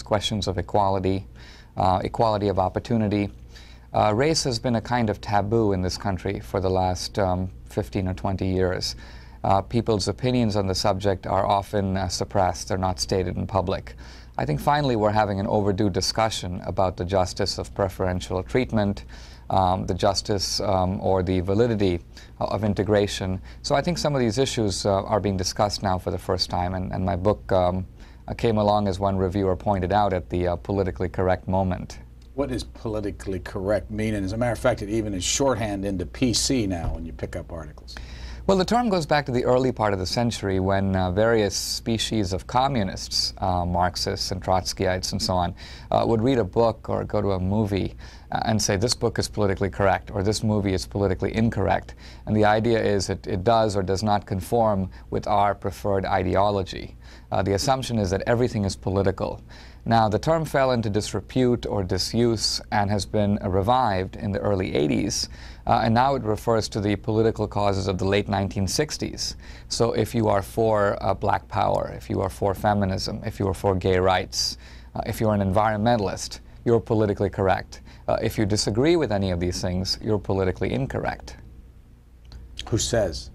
questions of equality, equality of opportunity. Race has been a kind of taboo in this country for the last 15 or 20 years. People's opinions on the subject are often suppressed. They're not stated in public. I think finally we're having an overdue discussion about the justice of preferential treatment, the justice or the validity of integration. So I think some of these issues are being discussed now for the first time, and my book came along, as one reviewer pointed out, at the politically correct moment. What does politically correct mean? And as a matter of fact, it even is shorthand into PC now when you pick up articles. Well, the term goes back to the early part of the century when various species of communists, Marxists and Trotskyites and so on, would read a book or go to a movie and say, this book is politically correct, or this movie is politically incorrect. And the idea is it does or does not conform with our preferred ideology. The assumption is that everything is political. Now, the term fell into disrepute or disuse and has been revived in the early 80s, and now it refers to the political causes of the late 1960s. So if you are for black power, if you are for feminism, if you are for gay rights, if you're an environmentalist, you're politically correct. If you disagree with any of these things, you're politically incorrect. Who says?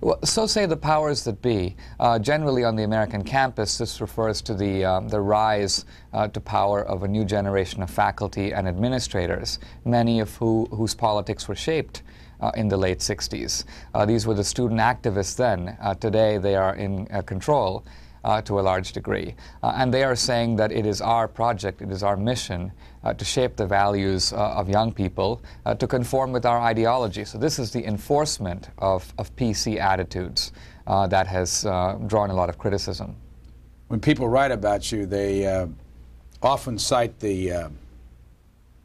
Well, so say the powers that be. Generally on the American campus, this refers to the rise to power of a new generation of faculty and administrators, many of whose politics were shaped in the late 60s. These were the student activists then. Today they are in control to a large degree. And they are saying that it is our project, it is our mission to shape the values of young people to conform with our ideology. So this is the enforcement of PC attitudes that has drawn a lot of criticism. When people write about you, they often cite the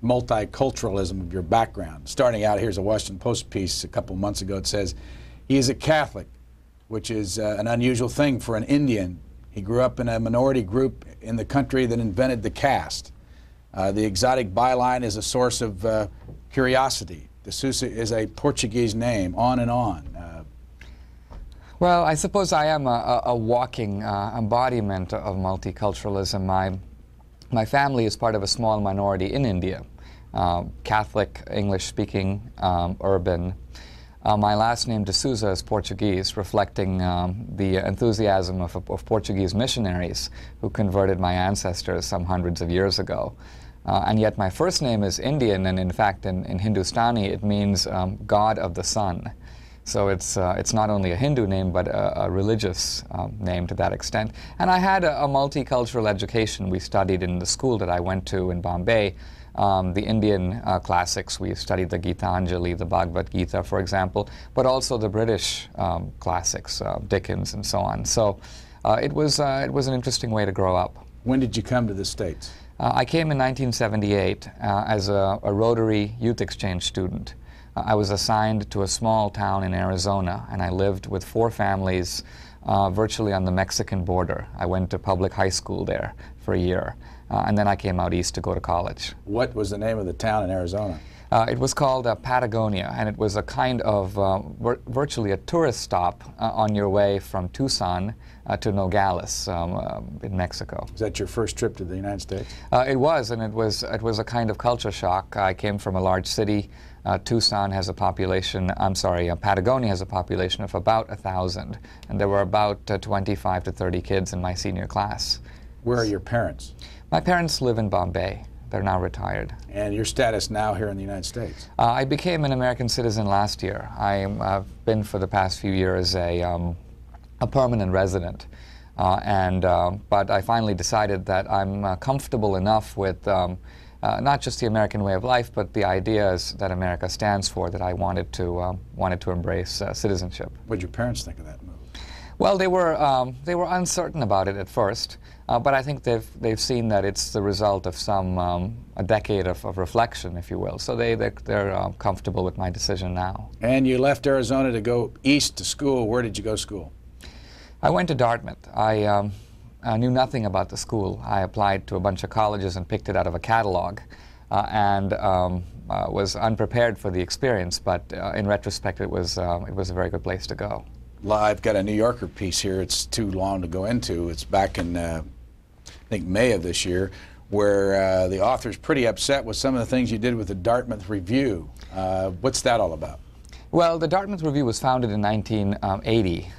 multiculturalism of your background. Starting out, here's a Washington Post piece a couple months ago. It says, he is a Catholic, which is an unusual thing for an Indian. He grew up in a minority group in the country that invented the caste. The exotic byline is a source of curiosity. De Souza is a Portuguese name, on and on. Well, I suppose I am a walking embodiment of multiculturalism. My family is part of a small minority in India, Catholic, English-speaking, urban. My last name, De Souza, is Portuguese, reflecting the enthusiasm of Portuguese missionaries who converted my ancestors some hundreds of years ago. And yet my first name is Indian, and in fact in Hindustani it means God of the Sun. So it's not only a Hindu name, but a religious name to that extent. And I had a multicultural education. We studied in the school that I went to in Bombay. The Indian classics. We studied the Gitanjali, the Bhagavad Gita, for example, but also the British classics, Dickens and so on. So it was an interesting way to grow up. When did you come to the States? I came in 1978 as a Rotary Youth Exchange student. I was assigned to a small town in Arizona, and I lived with 4 families virtually on the Mexican border. I went to public high school there for a year. And then I came out east to go to college. What was the name of the town in Arizona? It was called Patagonia, and it was a kind of virtually a tourist stop on your way from Tucson to Nogales in Mexico. Was that your first trip to the United States? It was, and it was a kind of culture shock. I came from a large city. Tucson has a population, Patagonia has a population of about 1,000, and there were about 25 to 30 kids in my senior class. Where are your parents? My parents live in Bombay. They're now retired. And your status now here in the United States? I became an American citizen last year. I've been for the past few years a permanent resident. But I finally decided that I'm comfortable enough with not just the American way of life, but the ideas that America stands for, that I wanted to embrace citizenship. What did your parents think of that move? Well, they were uncertain about it at first, but I think they've seen that it's the result of a decade of reflection, if you will. So they're comfortable with my decision now. And you left Arizona to go east to school. Where did you go to school? I went to Dartmouth. I knew nothing about the school. I applied to a bunch of colleges and picked it out of a catalog, and was unprepared for the experience. But in retrospect, it was a very good place to go. I've got a New Yorker piece here. It's too long to go into. It's back in I think May of this year, where the author's pretty upset with some of the things you did with the Dartmouth Review. What's that all about? Well, the Dartmouth Review was founded in 1980.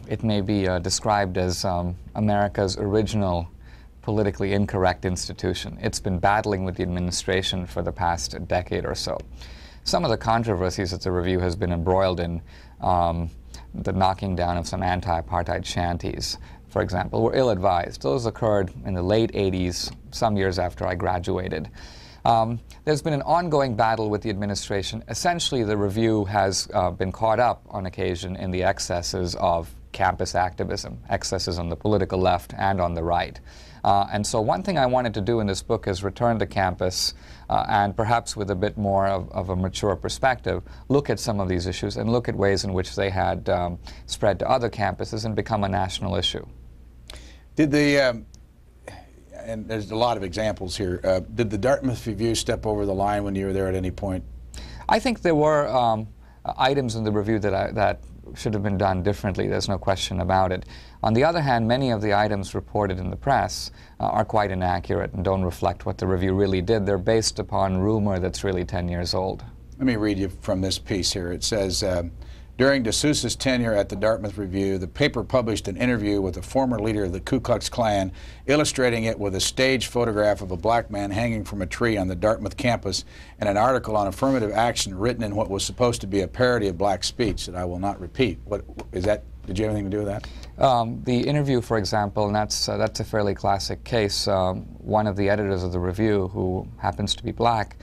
It may be described as America's original politically incorrect institution. It's been battling with the administration for the past decade or so. Some of the controversies that the review has been embroiled in, the knocking down of some anti-apartheid shanties, for example, were ill-advised. Those occurred in the late 80s, some years after I graduated. There's been an ongoing battle with the administration. Essentially, the review has been caught up on occasion in the excesses of campus activism, excesses on the political left and on the right. And so one thing I wanted to do in this book is return to campus and perhaps with a bit more of a mature perspective, look at some of these issues and look at ways in which they had spread to other campuses and become a national issue. Did the, and there's a lot of examples here, did the Dartmouth Review step over the line when you were there at any point? I think there were items in the review that should have been done differently. There's no question about it. On the other hand, many of the items reported in the press are quite inaccurate and don't reflect what the review really did. They're based upon rumor that's really 10 years old. Let me read you from this piece here. It says, during D'Souza's tenure at the Dartmouth Review, the paper published an interview with a former leader of the Ku Klux Klan, illustrating it with a staged photograph of a black man hanging from a tree on the Dartmouth campus and an article on affirmative action written in what was supposed to be a parody of black speech that I will not repeat. What is that? Did you have anything to do with that? The interview, for example, and that's a fairly classic case. One of the editors of the review, who happens to be black,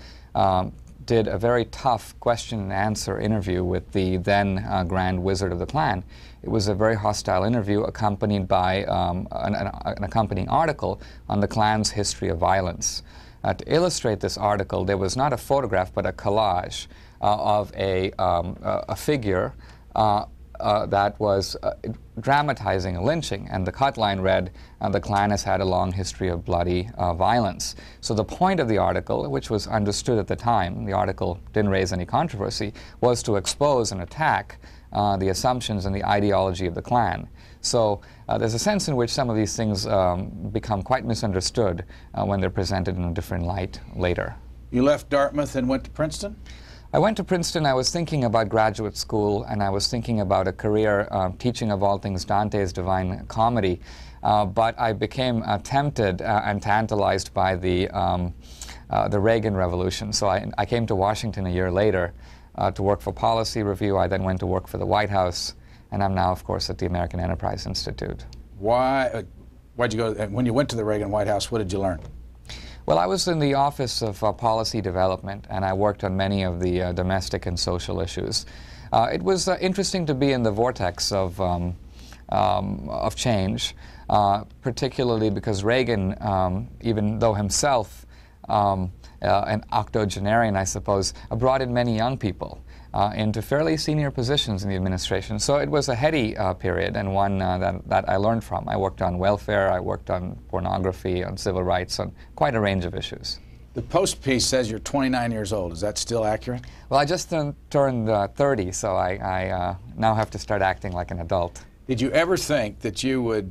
did a very tough question and answer interview with the then Grand Wizard of the Klan. It was a very hostile interview accompanied by an accompanying article on the Klan's history of violence. To illustrate this article, there was not a photograph but a collage of a figure that was dramatizing a lynching, and the cut line read, "The Klan has had a long history of bloody violence." So the point of the article, which was understood at the time, the article didn't raise any controversy, was to expose and attack the assumptions and the ideology of the Klan. So there's a sense in which some of these things become quite misunderstood when they're presented in a different light later. You left Dartmouth and went to Princeton? I went to Princeton. I was thinking about graduate school, and I was thinking about a career teaching, of all things, Dante's Divine Comedy. But I became tempted and tantalized by the Reagan Revolution. So I came to Washington a year later to work for Policy Review. I then went to work for the White House, and I'm now, of course, at the American Enterprise Institute. Why'd you go? When you went to the Reagan White House, what did you learn? Well, I was in the Office of Policy Development, and I worked on many of the domestic and social issues. It was interesting to be in the vortex of change, particularly because Reagan, even though himself an octogenarian, I suppose, brought in many young people into fairly senior positions in the administration. So it was a heady period, and one that I learned from. I worked on welfare, I worked on pornography, on civil rights, on quite a range of issues. The Post piece says you're 29 years old. Is that still accurate? Well, I just turned 30, so I now have to start acting like an adult. Did you ever think that you would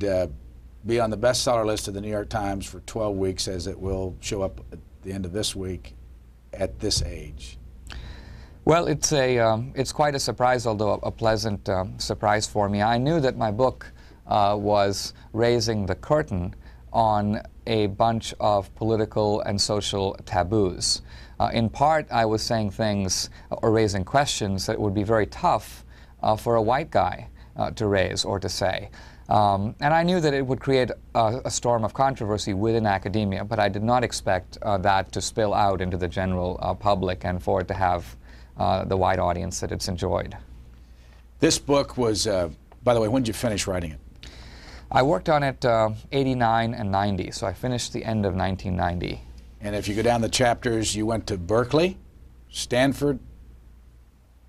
be on the bestseller list of the New York Times for 12 weeks, as it will show up at the end of this week, at this age? Well, it's quite a surprise, although a pleasant surprise for me. I knew that my book was raising the curtain on a bunch of political and social taboos. In part, I was saying things or raising questions that would be very tough for a white guy to raise or to say. And I knew that it would create a storm of controversy within academia, but I did not expect that to spill out into the general public and for it to have the wide audience that it's enjoyed. This book was, by the way, when did you finish writing it? I worked on it 89 and 90, so I finished the end of 1990. And if you go down the chapters, you went to Berkeley, Stanford,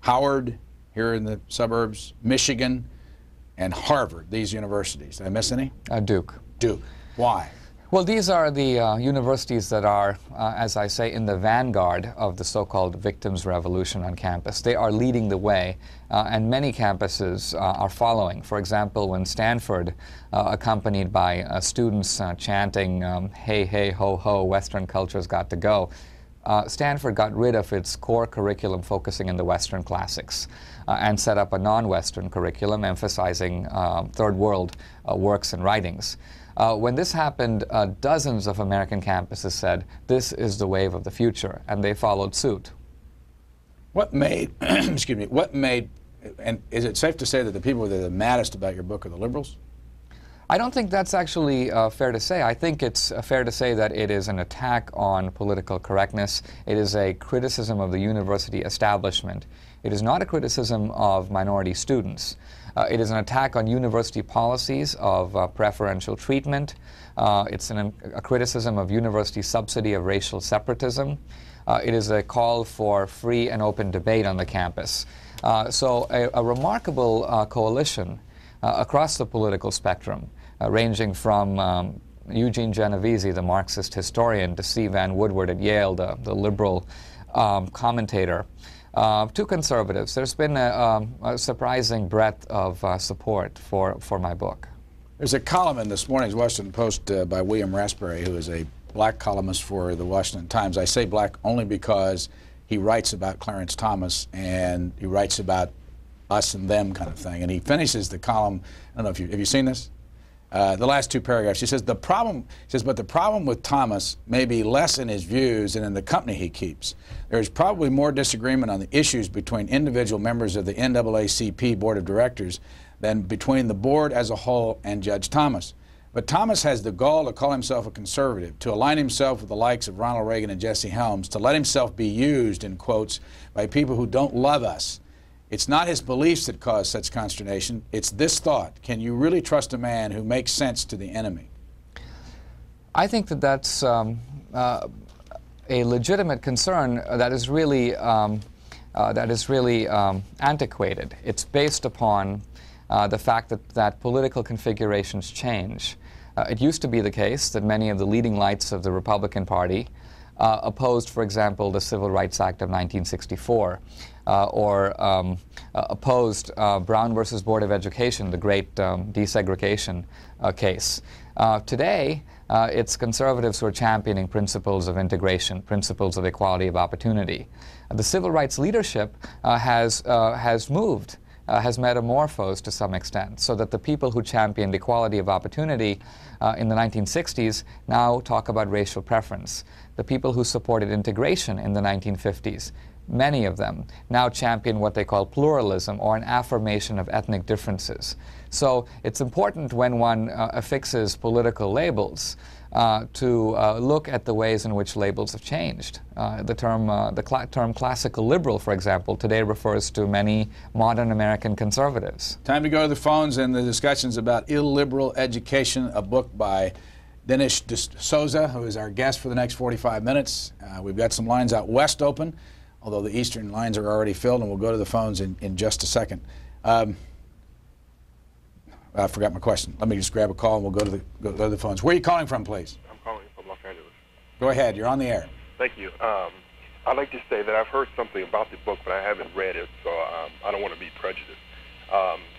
Howard, here in the suburbs, Michigan, and Harvard, these universities. Did I miss any? Duke. Duke. Why? Well, these are the universities that are, as I say, in the vanguard of the so-called victims' revolution on campus. They are leading the way, and many campuses are following. For example, when Stanford, accompanied by students chanting, hey, hey, ho, ho, Western culture's got to go, Stanford got rid of its core curriculum focusing in the Western classics and set up a non-Western curriculum emphasizing third world works and writings. When this happened, dozens of American campuses said, this is the wave of the future, and they followed suit. What made, excuse me, what made, and is it safe to say that the people that are the maddest about your book are the liberals? I don't think that's actually fair to say. I think it's fair to say that it is an attack on political correctness. It is a criticism of the university establishment. It is not a criticism of minority students. It is an attack on university policies of preferential treatment. It's a criticism of university subsidy of racial separatism. It is a call for free and open debate on the campus. So a remarkable coalition across the political spectrum, ranging from Eugene Genovese, the Marxist historian, to C. Van Woodward at Yale, the liberal commentator, to conservatives. There's been a surprising breadth of support for my book. There's a column in this morning's Washington Post by William Raspberry, who is a black columnist for the Washington Times. I say black only because he writes about Clarence Thomas, and he writes about us and them kind of thing. And he finishes the column, I don't know if have you seen this? The last two paragraphs. He says, but the problem with Thomas may be less in his views than in the company he keeps. There is probably more disagreement on the issues between individual members of the NAACP Board of Directors than between the board as a whole and Judge Thomas. But Thomas has the gall to call himself a conservative, to align himself with the likes of Ronald Reagan and Jesse Helms, to let himself be used, in quotes, by people who don't love us. It's not his beliefs that cause such consternation. It's this thought: can you really trust a man who makes sense to the enemy? I think that that's a legitimate concern that is really antiquated. It's based upon the fact that political configurations change. It used to be the case that many of the leading lights of the Republican Party opposed, for example, the Civil Rights Act of 1964, or opposed Brown versus Board of Education, the great desegregation case. Today, it's conservatives who are championing principles of integration, principles of equality of opportunity. The civil rights leadership has moved, has metamorphosed to some extent, so that the people who championed equality of opportunity in the 1960s now talk about racial preference. The people who supported integration in the 1950s, many of them now champion what they call pluralism, or an affirmation of ethnic differences. So it's important when one affixes political labels to look at the ways in which labels have changed. The term classical liberal, for example, today refers to many modern American conservatives. Time to go to the phones and the discussions about Illiberal Education, a book by Dinesh D'Souza, who is our guest for the next 45 minutes. We've got some lines out west open, although the eastern lines are already filled, and we'll go to the phones in just a second. I forgot my question. Let me just grab a call and we'll go to the phones. Where are you calling from, please? I'm calling from Los Angeles. Go ahead. You're on the air. Thank you. I'd like to say that I've heard something about the book, but I haven't read it, so I don't want to be prejudiced.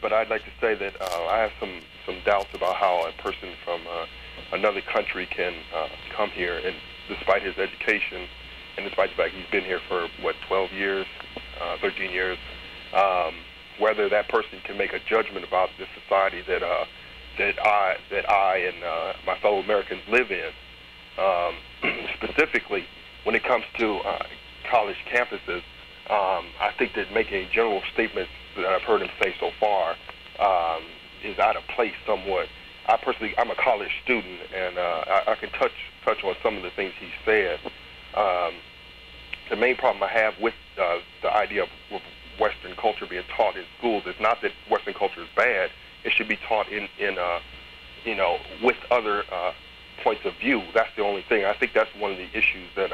But I'd like to say that I have some doubts about how a person from another country can come here, and despite his education, and despite the fact he's been here for, what, 12 years, 13 years, whether that person can make a judgment about the society that I and my fellow Americans live in. Specifically, when it comes to college campuses, I think that making general statements that I've heard him say so far is out of place somewhat. I'm a college student, and I can touch on some of the things he said. The main problem I have with the idea of Western culture being taught in schools is not that Western culture is bad. It should be taught with other points of view. That's the only thing. I think that's one of the issues that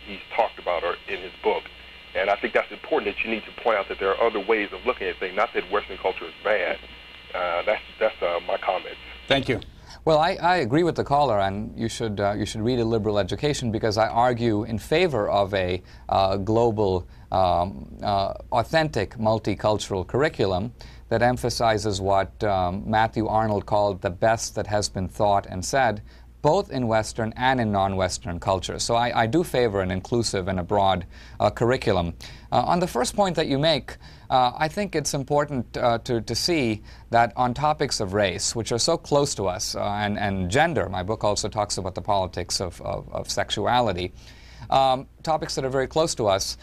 he's talked about in his book. And I think that's important, that you need to point out that there are other ways of looking at things, not that Western culture is bad. That's my comments. Thank you. Well, I agree with the caller, and you should read Illiberal Education, because I argue in favor of a global, authentic, multicultural curriculum that emphasizes what Matthew Arnold called the best that has been thought and said, both in Western and in non-Western cultures. So I do favor an inclusive and a broad curriculum. On the first point that you make, I think it's important to see that on topics of race, which are so close to us, and gender, my book also talks about the politics of sexuality, topics that are very close to us,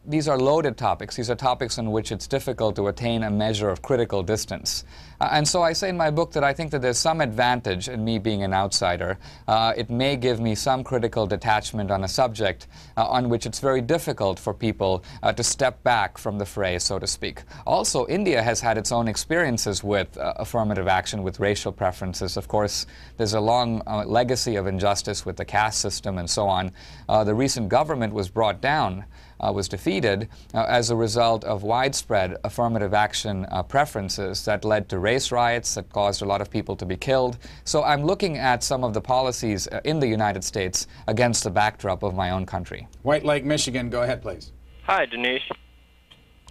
these are loaded topics. These are topics in which it's difficult to attain a measure of critical distance. And so I say in my book that I think that there's some advantage in me being an outsider. It may give me some critical detachment on a subject on which it's very difficult for people to step back from the fray, so to speak. Also, India has had its own experiences with affirmative action, with racial preferences. Of course, there's a long legacy of injustice with the caste system and so on. The recent government was brought down, was defeated as a result of widespread affirmative action preferences that led to race riots that caused a lot of people to be killed. So I'm looking at some of the policies in the United States against the backdrop of my own country. White Lake, Michigan. Go ahead, please. Hi, Dinesh.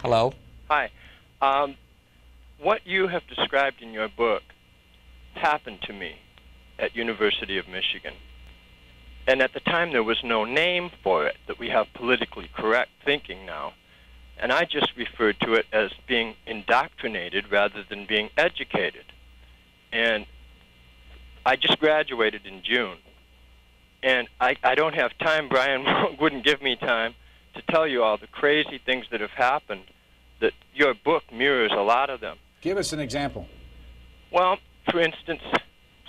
Hello. Hi. What you have described in your book happened to me at University of Michigan. And at the time, there was no name for it, that we have politically correct thinking now. And I just referred to it as being indoctrinated rather than being educated. And I just graduated in June. And I don't have time, Brian wouldn't give me time, to tell you all the crazy things that have happened, that your book mirrors a lot of them. Give us an example. Well, for instance,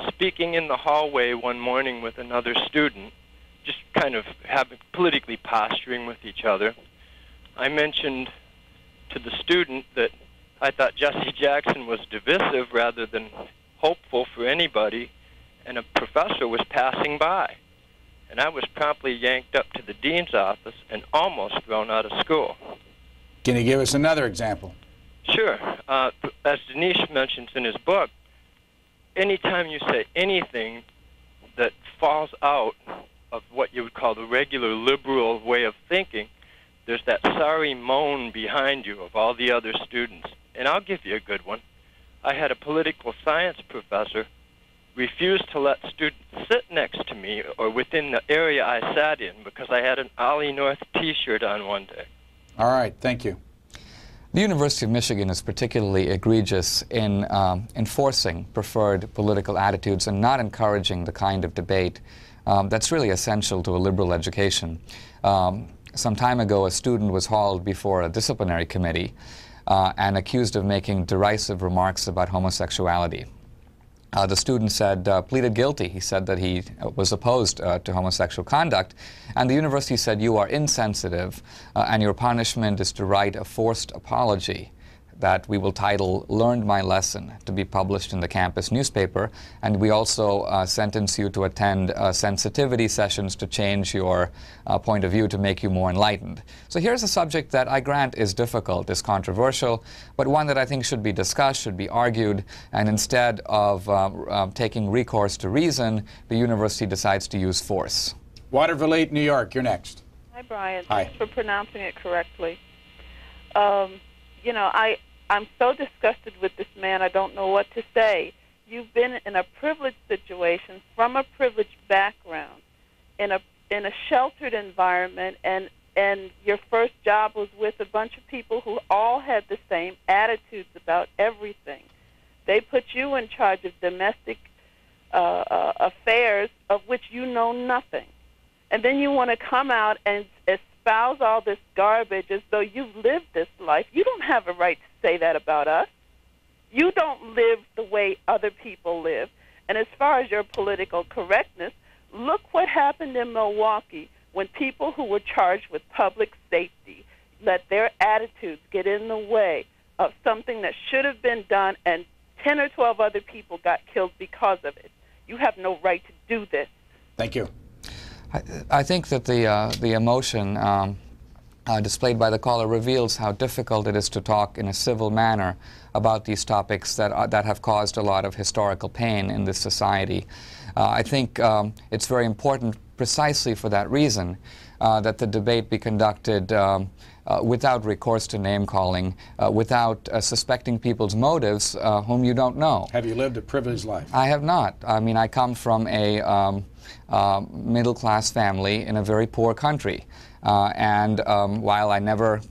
speaking in the hallway one morning with another student, just kind of politically posturing with each other, I mentioned to the student that I thought Jesse Jackson was divisive rather than hopeful for anybody, and a professor was passing by. And I was promptly yanked up to the dean's office and almost thrown out of school. Can you give us another example? Sure. As Dinesh mentions in his book, anytime you say anything that falls out of what you would call the regular liberal way of thinking, there's that sorry moan behind you of all the other students. And I'll give you a good one. I had a political science professor refuse to let students sit next to me or within the area I sat in because I had an Ollie North T-shirt on one day. All right, thank you. The University of Michigan is particularly egregious in enforcing preferred political attitudes and not encouraging the kind of debate that's really essential to a liberal education. Some time ago, a student was hauled before a disciplinary committee and accused of making derisive remarks about homosexuality. The student pleaded guilty. He said that he was opposed to homosexual conduct, and the university said, "You are insensitive, and your punishment is to write a forced apology that we will title 'Learned My Lesson' to be published in the campus newspaper, and we also sentence you to attend sensitivity sessions to change your point of view to make you more enlightened." So here's a subject that I grant is difficult, is controversial, but one that I think should be discussed, should be argued, and instead of taking recourse to reason, the university decides to use force. Waterville, New York, you're next. Hi, Brian. Hi. Thanks for pronouncing it correctly. You know, I'm so disgusted with this man, I don't know what to say. You've been in a privileged situation, from a privileged background, in a sheltered environment, and your first job was with a bunch of people who all had the same attitudes about everything. They put you in charge of domestic affairs of which you know nothing. And then you want to come out and espouse all this garbage as though you've lived this life. You don't have a right to say that about us. You don't live the way other people live. And as far as your political correctness, look what happened in Milwaukee when people who were charged with public safety let their attitudes get in the way of something that should have been done, and 10 or 12 other people got killed because of it. You have no right to do this. Thank you. I think that the emotion displayed by the caller reveals how difficult it is to talk in a civil manner about these topics that have caused a lot of historical pain in this society. I think it's very important precisely for that reason that the debate be conducted without recourse to name-calling, without suspecting people's motives whom you don't know. Have you lived a privileged life? I have not. I mean, I come from a middle-class family in a very poor country. And while I never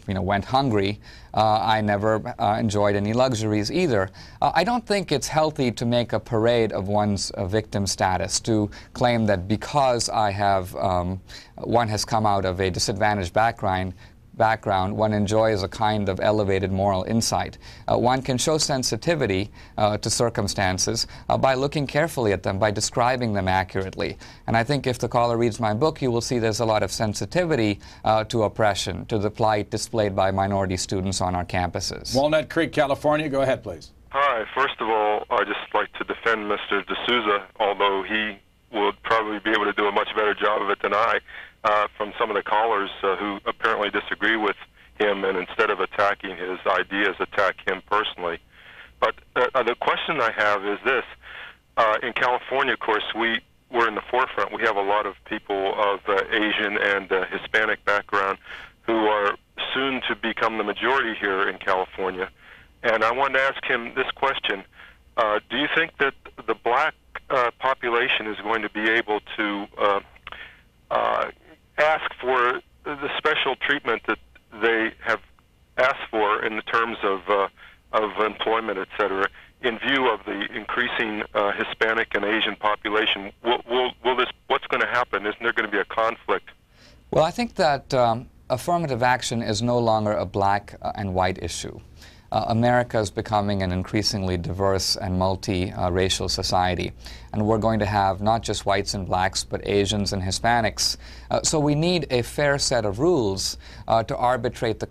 went hungry, I never enjoyed any luxuries either. I don't think it's healthy to make a parade of one's victim status, to claim that because one has come out of a disadvantaged background, one enjoys a kind of elevated moral insight. One can show sensitivity to circumstances by looking carefully at them, by describing them accurately. And I think if the caller reads my book, you will see there's a lot of sensitivity to oppression, to the plight displayed by minority students on our campuses. Walnut Creek, California. Go ahead, please. Hi. First of all, I'd just like to defend Mr. D'Souza, although he would probably be able to do a much better job of it than I. From some of the callers who apparently disagree with him, and instead of attacking his ideas, attack him personally. But the question I have is this. In California, of course, we're in the forefront. We have a lot of people of Asian and Hispanic background who are soon to become the majority here in California. And I wanted to ask him this question. Do you think that the black population is going to be able to ask for the special treatment that they have asked for in the terms of employment, etc., in view of the increasing Hispanic and Asian population? What's going to happen? Isn't there going to be a conflict? Well, I think that affirmative action is no longer a black and white issue. America is becoming an increasingly diverse and multi-racial society. And we're going to have not just whites and blacks, but Asians and Hispanics. So we need a fair set of rules to arbitrate the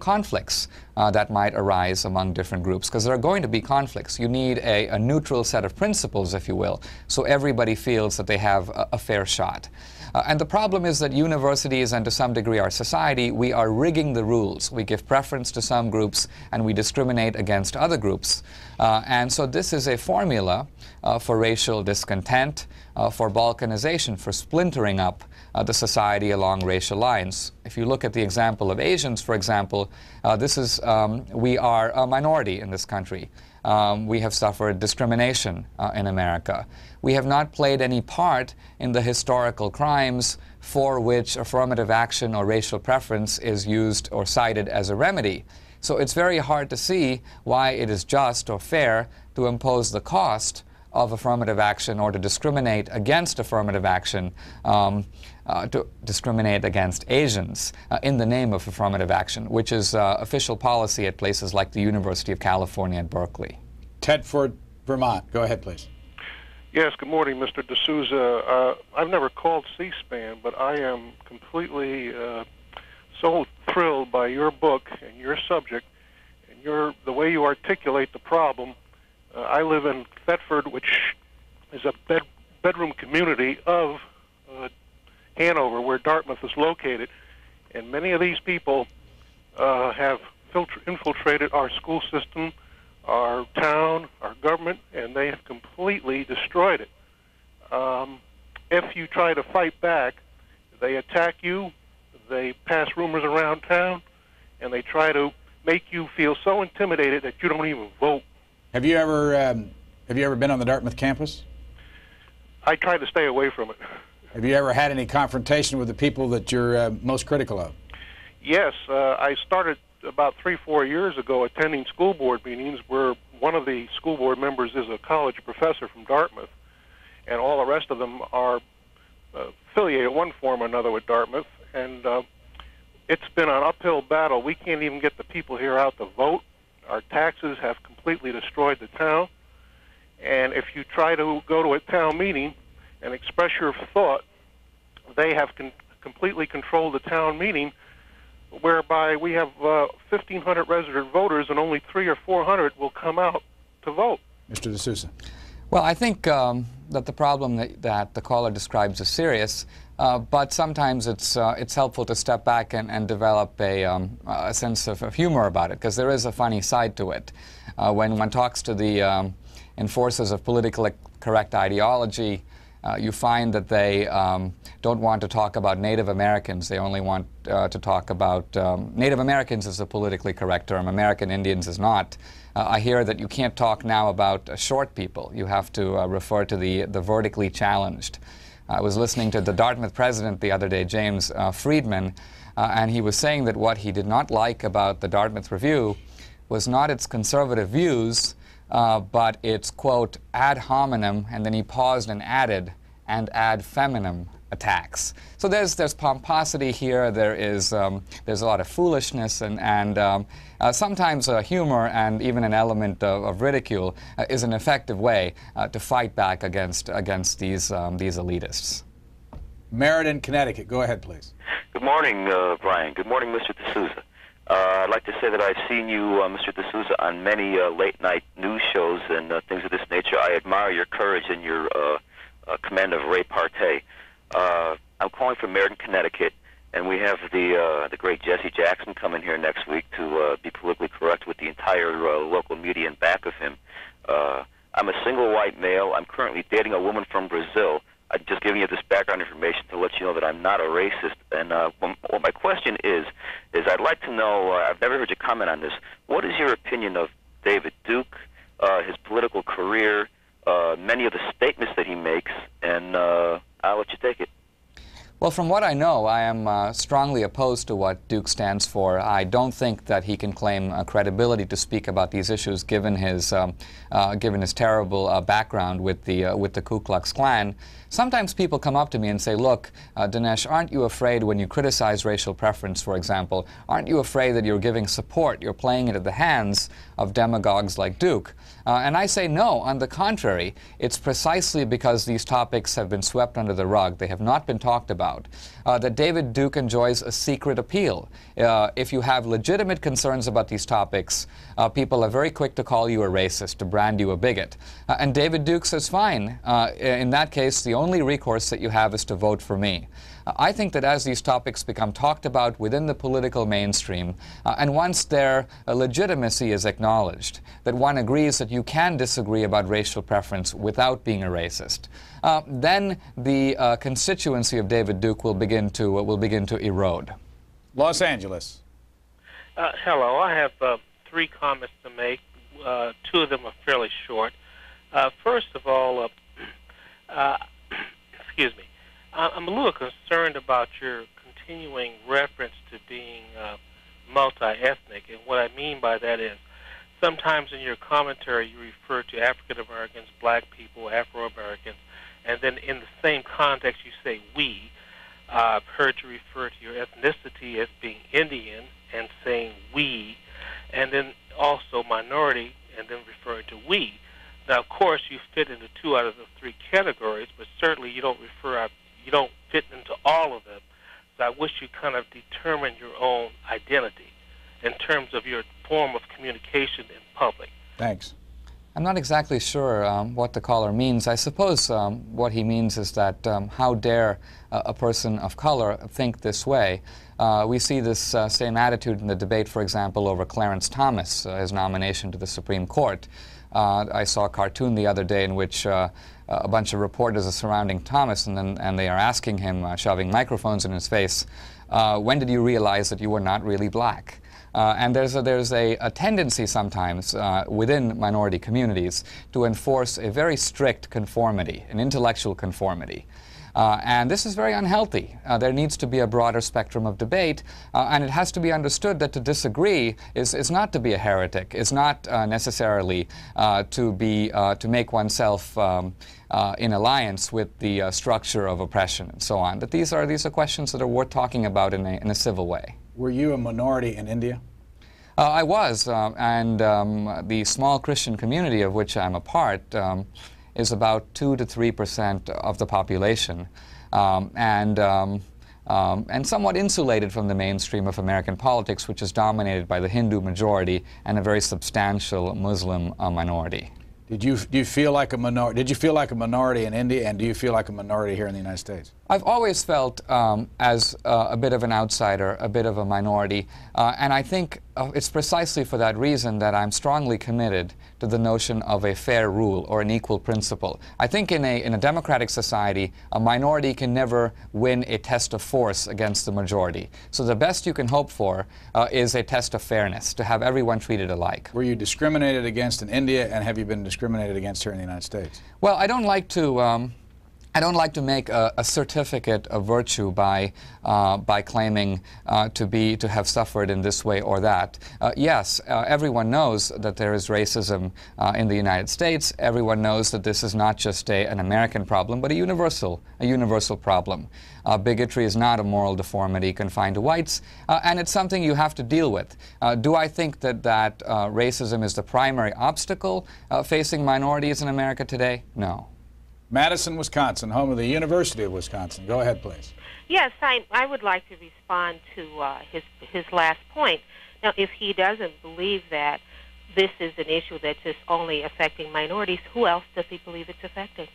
conflicts that might arise among different groups, because there are going to be conflicts. You need a neutral set of principles, if you will, so everybody feels that they have a fair shot. And the problem is that universities, and to some degree our society, we are rigging the rules. We give preference to some groups and we discriminate against other groups. And so this is a formula for racial discontent, for balkanization, for splintering up the society along racial lines. If you look at the example of Asians, for example, we are a minority in this country. We have suffered discrimination in America. We have not played any part in the historical crimes for which affirmative action or racial preference is used or cited as a remedy. So it's very hard to see why it is just or fair to impose the cost of affirmative action or to discriminate against affirmative action, to discriminate against Asians in the name of affirmative action, which is official policy at places like the University of California at Berkeley. Tedford, Vermont. Go ahead, please. Yes, good morning, Mr. D'Souza. I've never called C-SPAN, but I am completely so thrilled by your book and your subject and the way you articulate the problem. I live in Thetford, which is a bedroom community of Hanover, where Dartmouth is located, and many of these people have infiltrated our school system, our town, our government, and they have completely destroyed it. If you try to fight back, they attack you, they pass rumors around town, and they try to make you feel so intimidated that you don't even vote. Have you ever been on the Dartmouth campus? I try to stay away from it. Have you ever had any confrontation with the people that you're most critical of? Yes, I started about 3-4 years ago attending school board meetings where one of the school board members is a college professor from Dartmouth, and all the rest of them are affiliated one form or another with Dartmouth, and it's been an uphill battle. We can't even get the people here out to vote. Our taxes have completely destroyed the town, and if you try to go to a town meeting and express your thought, they have completely controlled the town meeting, whereby we have 1,500 registered voters and only 300 or 400 will come out to vote. Mr. D'Souza. Well, I think that the problem that the caller describes is serious, but sometimes it's helpful to step back and develop a sense of humor about it, because there is a funny side to it. When one talks to the enforcers of politically correct ideology, you find that they don't want to talk about Native Americans. They only want to talk about Native Americans is a politically correct term. American Indians is not. I hear that you can't talk now about short people. You have to refer to the vertically challenged. I was listening to the Dartmouth president the other day, James Friedman, and he was saying that what he did not like about the Dartmouth Review was not its conservative views, but its, quote, ad hominem, and then he paused and added, and ad femininem attacks. So there's pomposity here, there's a lot of foolishness, and sometimes humor and even an element of ridicule is an effective way to fight back against these elitists. Meriden, Connecticut. Go ahead, please. Good morning, Brian. Good morning, Mr. D'Souza. I'd like to say that I've seen you, Mr. D'Souza, on many late-night news shows and things of this nature. I admire your courage and your command of repartee. I'm calling from Meriden, Connecticut, and we have the great Jesse Jackson coming here next week to be politically correct with the entire local media in back of him. I'm a single white male. I'm currently dating a woman from Brazil. I'm just giving you this background information to let you know that I'm not a racist. And what my question is I'd like to know, I've never heard you comment on this, what is your opinion of David Duke, his political career, many of the statements that he makes, and I'll let you take it. Well, from what I know, I am strongly opposed to what Duke stands for. I don't think that he can claim credibility to speak about these issues, given his terrible background with the Ku Klux Klan. Sometimes people come up to me and say, look, Dinesh, aren't you afraid when you criticize racial preference, for example, aren't you afraid that you're giving support, you're playing it at the hands of demagogues like Duke? And I say no, on the contrary. It's precisely because these topics have been swept under the rug, they have not been talked about, that David Duke enjoys a secret appeal. If you have legitimate concerns about these topics, people are very quick to call you a racist, to brand you a bigot. And David Duke says, fine, in that case, the only recourse that you have is to vote for me. I think that as these topics become talked about within the political mainstream, and once their legitimacy is acknowledged, that one agrees that you can disagree about racial preference without being a racist, then the constituency of David Duke will begin to erode. Los Angeles. Hello. I have 3 comments to make. 2 of them are fairly short. First of all, excuse me. I'm a little concerned about your continuing reference to being multi-ethnic, and what I mean by that is sometimes in your commentary you refer to African Americans, black people, Afro-Americans, and then in the same context you say we. I've heard you refer to your ethnicity as being Indian and saying we, and then also minority and then referring to we. Now, of course, you fit into 2 out of the 3 categories, but certainly you don't fit into all of them. So I wish you kind of determine your own identity in terms of your form of communication in public. Thanks. I'm not exactly sure what the caller means. I suppose what he means is that how dare a person of color think this way. We see this same attitude in the debate, for example, over Clarence Thomas, his nomination to the Supreme Court. I saw a cartoon the other day in which a bunch of reporters are surrounding Thomas, and they are asking him, shoving microphones in his face, when did you realize that you were not really black? And there's a tendency sometimes within minority communities to enforce a very strict conformity, an intellectual conformity. And this is very unhealthy. There needs to be a broader spectrum of debate, and it has to be understood that to disagree is not to be a heretic, is not necessarily to make oneself in alliance with the structure of oppression and so on. That these are questions that are worth talking about in a civil way. Were you a minority in India? I was, and the small Christian community of which I'm a part is about 2 to 3% of the population, and somewhat insulated from the mainstream of American politics, which is dominated by the Hindu majority and a very substantial Muslim minority. Do you feel like a minority? Did you feel like a minority in India, and do you feel like a minority here in the United States? I've always felt as a bit of an outsider, a bit of a minority, and I think it's precisely for that reason that I'm strongly committed to the notion of a fair rule or an equal principle. I think in a democratic society, a minority can never win a test of force against the majority. So the best you can hope for is a test of fairness, to have everyone treated alike. Were you discriminated against in India, and have you been discriminated against here in the United States? Well, I don't like to make a certificate of virtue by claiming to have suffered in this way or that. Yes, everyone knows that there is racism in the United States. Everyone knows that this is not just an American problem, but a universal problem. Bigotry is not a moral deformity confined to whites, and it's something you have to deal with. Do I think that racism is the primary obstacle facing minorities in America today? No. Madison, Wisconsin, home of the University of Wisconsin. Go ahead, please. Yes, I would like to respond to his last point. Now, if he doesn't believe that this is an issue that's just only affecting minorities, who else does he believe it's affecting?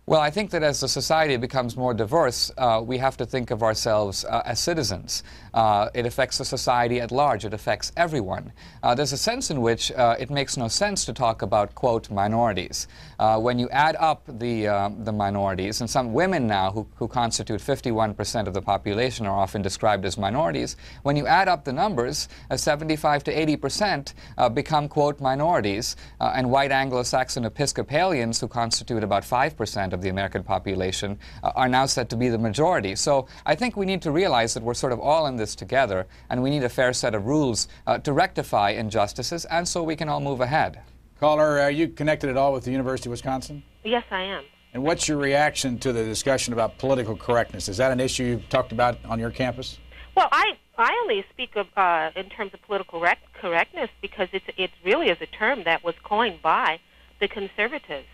Well, I think that as the society becomes more diverse, we have to think of ourselves as citizens. It affects the society at large. It affects everyone. There's a sense in which it makes no sense to talk about, quote, minorities. When you add up the minorities, and some women now who constitute 51% of the population are often described as minorities, when you add up the numbers, 75 to 80% become, quote, minorities, and white Anglo-Saxon Episcopalians, who constitute about 5% of the American population, are now said to be the majority. So I think we need to realize that we're sort of all in this together, and we need a fair set of rules to rectify injustices, and so we can all move ahead. Caller, are you connected at all with the University of Wisconsin? Yes, I am. And what's your reaction to the discussion about political correctness? Is that an issue you've talked about on your campus? Well, I only speak of in terms of political correctness because it really is a term that was coined by the conservatives.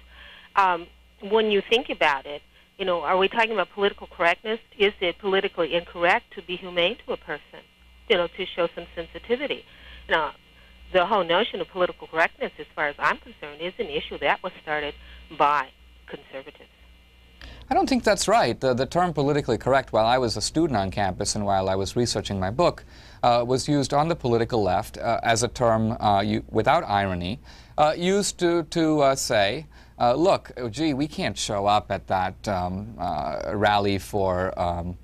When you think about it, you know, are we talking about political correctness? Is it politically incorrect to be humane to a person, you know, to show some sensitivity? Now, the whole notion of political correctness, as far as I'm concerned, is an issue that was started by conservatives. I don't think that's right. The term politically correct, while I was a student on campus and while I was researching my book, was used on the political left as a term without irony, used to say, look, gee, we can't show up at that rally for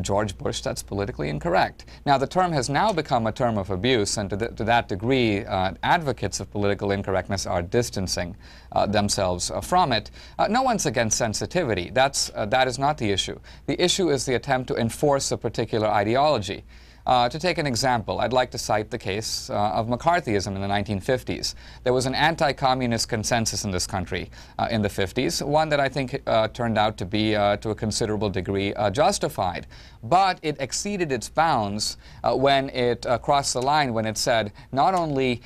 George Bush. That's politically incorrect. Now, the term has now become a term of abuse, and to that degree, advocates of political incorrectness are distancing themselves from it. No one's against sensitivity. That is not the issue. The issue is the attempt to enforce a particular ideology. To take an example, I'd like to cite the case of McCarthyism in the 1950s. There was an anti-communist consensus in this country in the 50s, one that I think turned out to be, to a considerable degree, justified. But it exceeded its bounds when it crossed the line, when it said, not only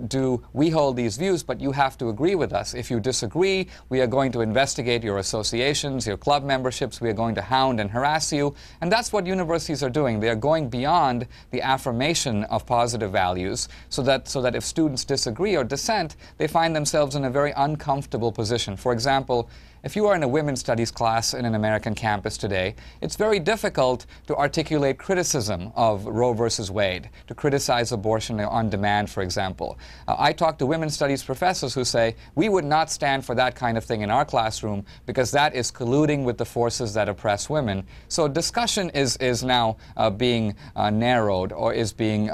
do we hold these views, but you have to agree with us. If you disagree, we are going to investigate your associations, your club memberships, we are going to hound and harass you. And that's what universities are doing. They are going beyond the affirmation of positive values so that if students disagree or dissent, they find themselves in a very uncomfortable position. For example, if you are in a women's studies class in an American campus today, it's very difficult to articulate criticism of Roe versus Wade, to criticize abortion on demand, for example. I talk to women's studies professors who say, we would not stand for that kind of thing in our classroom because that is colluding with the forces that oppress women. So discussion is now being narrowed or is being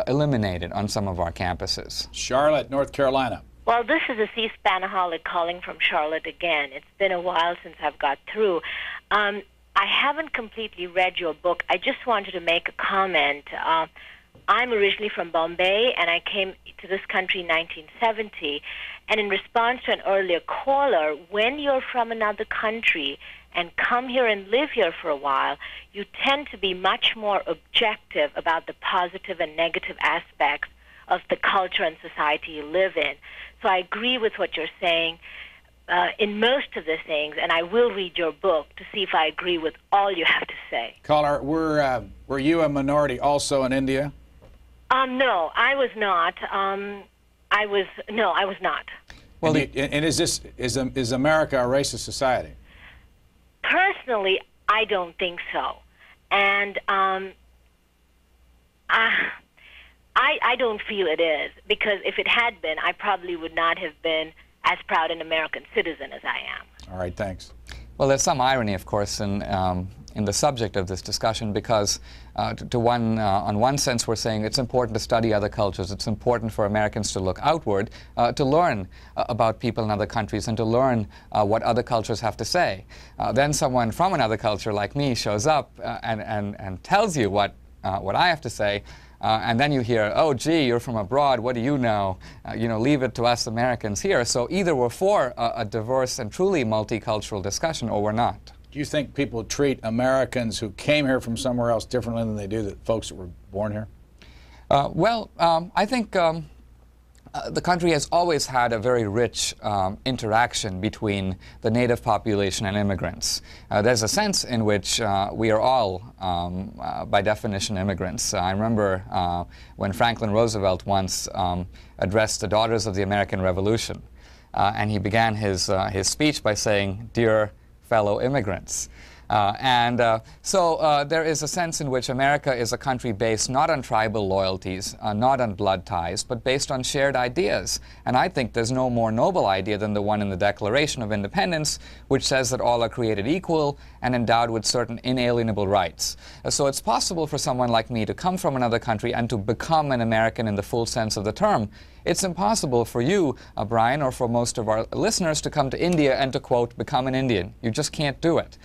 eliminated on some of our campuses. Charlotte, North Carolina. Well, this is a C-SPANaholic calling from Charlotte again. It's been a while since I've got through. I haven't completely read your book. I just wanted to make a comment. I'm originally from Bombay, and I came to this country in 1970. And in response to an earlier caller, when you're from another country and come here and live here for a while, you tend to be much more objective about the positive and negative aspects of the culture and society you live in. So I agree with what you're saying in most of the things, and I will read your book to see if I agree with all you have to say. Caller, were you a minority also in India? No, I was not. I was not. Well, and is America a racist society? Personally, I don't think so, and I don't feel it is, because if it had been, I probably would not have been as proud an American citizen as I am. All right, thanks. Well, there's some irony, of course, in the subject of this discussion, because on one sense we're saying it's important to study other cultures. It's important for Americans to look outward, to learn about people in other countries and to learn what other cultures have to say. Then someone from another culture like me shows up and tells you what I have to say. And then you hear, oh, gee, you're from abroad, what do you know? Leave it to us Americans here. So either we're for a diverse and truly multicultural discussion, or we're not. Do you think people treat Americans who came here from somewhere else differently than they do the folks that were born here? I think the country has always had a very rich interaction between the native population and immigrants. There's a sense in which we are all, by definition, immigrants. I remember when Franklin Roosevelt once addressed the daughters of the American Revolution, and he began his speech by saying, "Dear fellow immigrants." So there is a sense in which America is a country based not on tribal loyalties, not on blood ties, but based on shared ideas. And I think there's no more noble idea than the one in the Declaration of Independence, which says that all are created equal and endowed with certain inalienable rights. So it's possible for someone like me to come from another country and to become an American in the full sense of the term. It's impossible for you, Brian, or for most of our listeners to come to India and to, quote, become an Indian. You just can't do it.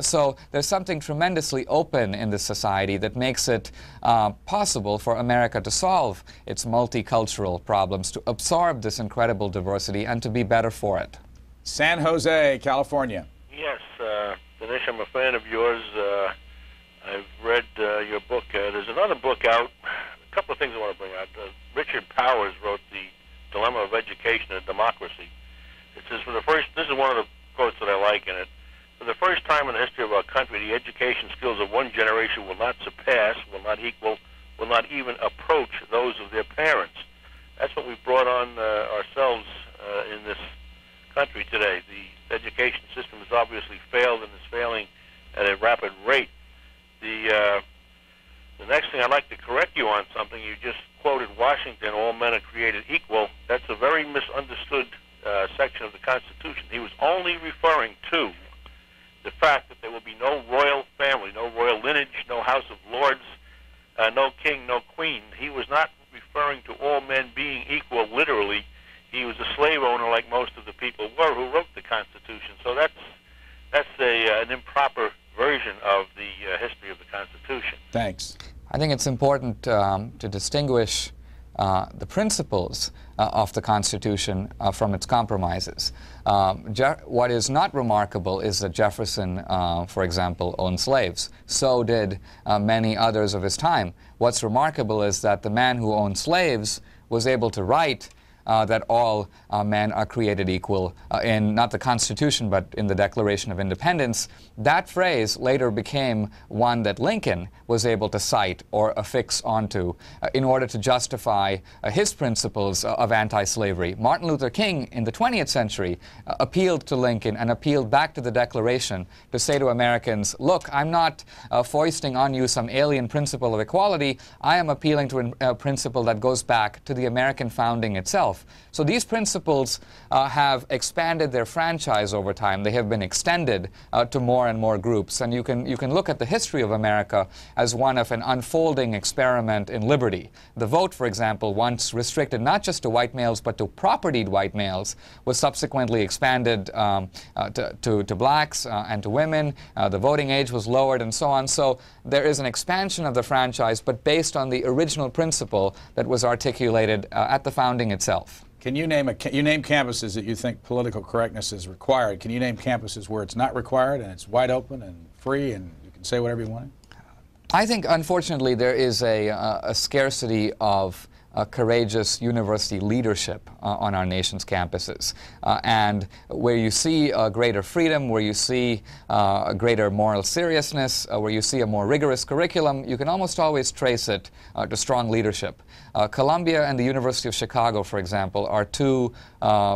So there's something tremendously open in this society that makes it possible for America to solve its multicultural problems, to absorb this incredible diversity, and to be better for it. San Jose, California. Yes, Dinesh, I'm a fan of yours. I've read your book. There's another book out. A couple of things I want to bring out. Richard Powers wrote The Dilemma of Education and Democracy. It says, this is one of the quotes that I like in it. For the first time in the history of our country, the education skills of one generation will not surpass, will not equal, will not even approach those of their parents. That's what we've brought on ourselves in this country today. The education system has obviously failed and is failing at a rapid rate. The next thing I'd like to correct you on something. You just quoted Washington, all men are created equal. That's a very misunderstood section of the Constitution. He was only referring to the fact that there will be no royal family, no royal lineage, no House of Lords, no king, no queen. He was not referring to all men being equal literally. He was a slave owner like most of the people were who wrote the Constitution. So that's an improper version of the history of the Constitution. Thanks. I think it's important to distinguish the principles of the Constitution from its compromises. What is not remarkable is that Jefferson, for example, owned slaves. So did many others of his time. What's remarkable is that the man who owned slaves was able to write that all men are created equal in not the Constitution but in the Declaration of Independence. That phrase later became one that Lincoln was able to cite or affix onto in order to justify his principles of anti-slavery. Martin Luther King in the 20th century appealed to Lincoln and appealed back to the Declaration to say to Americans, look, I'm not foisting on you some alien principle of equality. I am appealing to a principle that goes back to the American founding itself. So these principles have expanded their franchise over time. They have been extended to more and more groups. And you can look at the history of America as one of an unfolding experiment in liberty. The vote, for example, once restricted not just to white males but to propertied white males, was subsequently expanded to blacks and to women. The voting age was lowered and so on. So there is an expansion of the franchise, but based on the original principle that was articulated at the founding itself. Can you name campuses that you think political correctness is required? Can you name campuses where it's not required and it's wide open and free and you can say whatever you want? I think, unfortunately, there is a scarcity of courageous university leadership on our nation's campuses. And where you see greater freedom, where you see a greater moral seriousness, where you see a more rigorous curriculum, you can almost always trace it to strong leadership. Columbia and the University of Chicago, for example, are two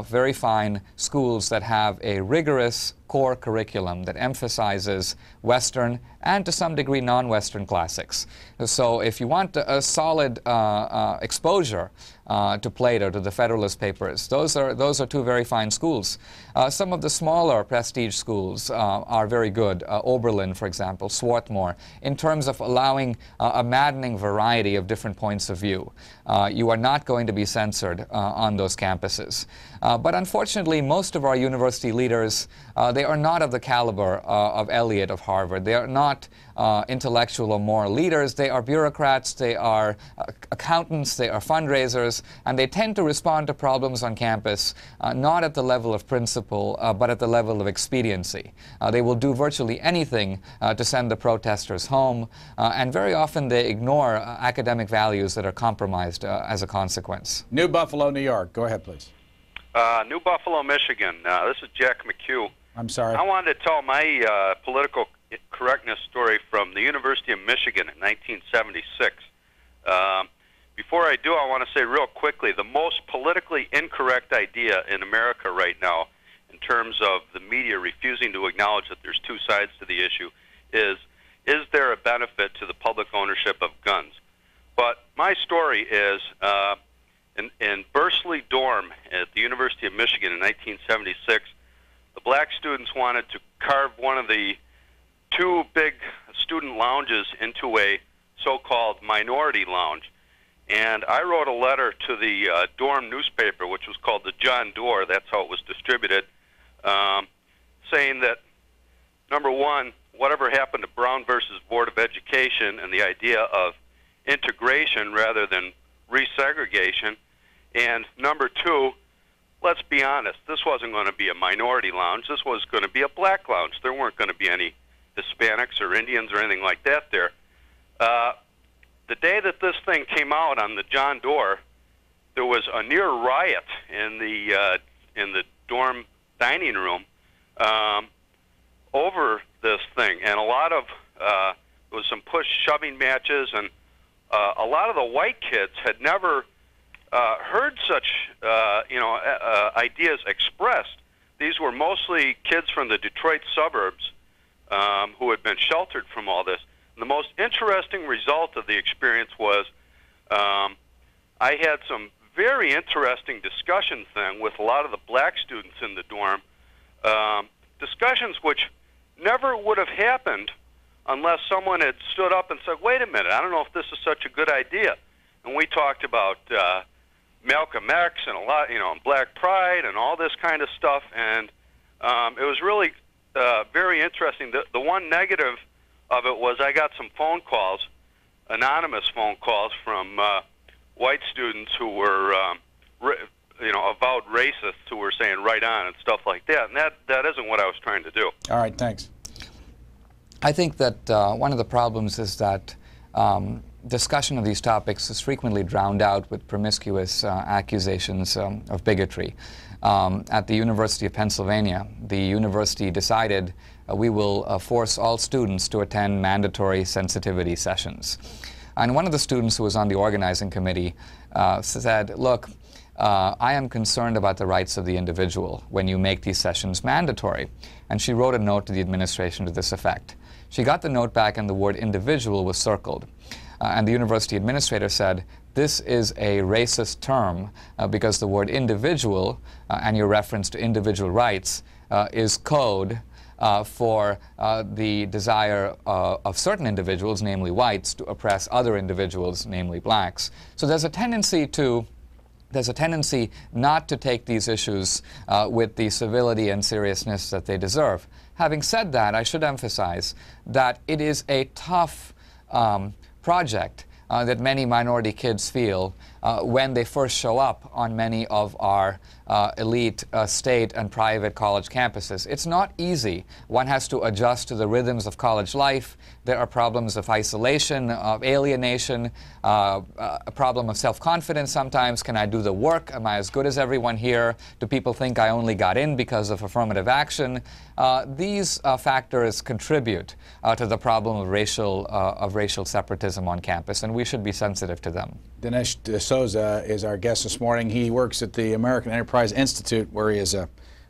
very fine schools that have a rigorous core curriculum that emphasizes Western and to some degree non-Western classics. So if you want a solid exposure to Plato, to the Federalist Papers, those are two very fine schools. Some of the smaller prestige schools are very good. Oberlin, for example, Swarthmore, in terms of allowing a maddening variety of different points of view. You are not going to be censored on those campuses. But unfortunately, most of our university leaders, they are not of the caliber of Eliot of Harvard. They are not intellectual or moral leaders. They are bureaucrats, they are accountants, they are fundraisers, and they tend to respond to problems on campus not at the level of principle, but at the level of expediency. They will do virtually anything to send the protesters home, and very often they ignore academic values that are compromised as a consequence. New Buffalo, New York. Go ahead, please. New Buffalo, Michigan. This is Jack McHugh. I'm sorry. I wanted to tell my political correctness story from the University of Michigan in 1976. Before I do, I want to say real quickly, the most politically incorrect idea in America right now, in terms of the media refusing to acknowledge that there's two sides to the issue, is there a benefit to the public ownership of guns? But my story is, in Bursley Dorm at the University of Michigan in 1976, the black students wanted to carve one of the two big student lounges into a so-called minority lounge. And I wrote a letter to the dorm newspaper, which was called the John Doerr, that's how it was distributed, saying that, number one, whatever happened to Brown versus Board of Education and the idea of integration rather than resegregation, and number two, let's be honest, this wasn't going to be a minority lounge, this was going to be a black lounge. There weren't going to be any Hispanics or Indians or anything like that there. The day that this thing came out on the John Doerr, there was a near riot in the dorm dining room over this thing, and a lot of there was some push-shoving matches, and a lot of the white kids had never heard such ideas expressed. These were mostly kids from the Detroit suburbs who had been sheltered from all this. And the most interesting result of the experience was I had some very interesting discussions then with a lot of the black students in the dorm, discussions which never would have happened unless someone had stood up and said, wait a minute, I don't know if this is such a good idea. And we talked about Malcolm X and a lot, and Black Pride and all this kind of stuff, and it was really very interesting. The one negative of it was I got some phone calls, anonymous phone calls from white students who were, avowed racists who were saying right on and stuff like that, and that isn't what I was trying to do. All right, thanks. I think that one of the problems is that discussion of these topics is frequently drowned out with promiscuous accusations of bigotry. At the University of Pennsylvania, the university decided we will force all students to attend mandatory sensitivity sessions. And one of the students who was on the organizing committee said, look, I am concerned about the rights of the individual when you make these sessions mandatory. And she wrote a note to the administration to this effect. She got the note back and the word individual was circled. And the university administrator said, this is a racist term because the word individual and your reference to individual rights is code for the desire of certain individuals, namely whites, to oppress other individuals, namely blacks. So there's a tendency not to take these issues with the civility and seriousness that they deserve. Having said that, I should emphasize that it is a tough project that many minority kids feel when they first show up on many of our elite state and private college campuses. It's not easy. One has to adjust to the rhythms of college life. There are problems of isolation, of alienation, a problem of self-confidence sometimes. Can I do the work? Am I as good as everyone here? Do people think I only got in because of affirmative action? These factors contribute to the problem of racial separatism on campus, and we should be sensitive to them. Dinesh D'Souza is our guest this morning. He works at the American Enterprise Institute, where he is a,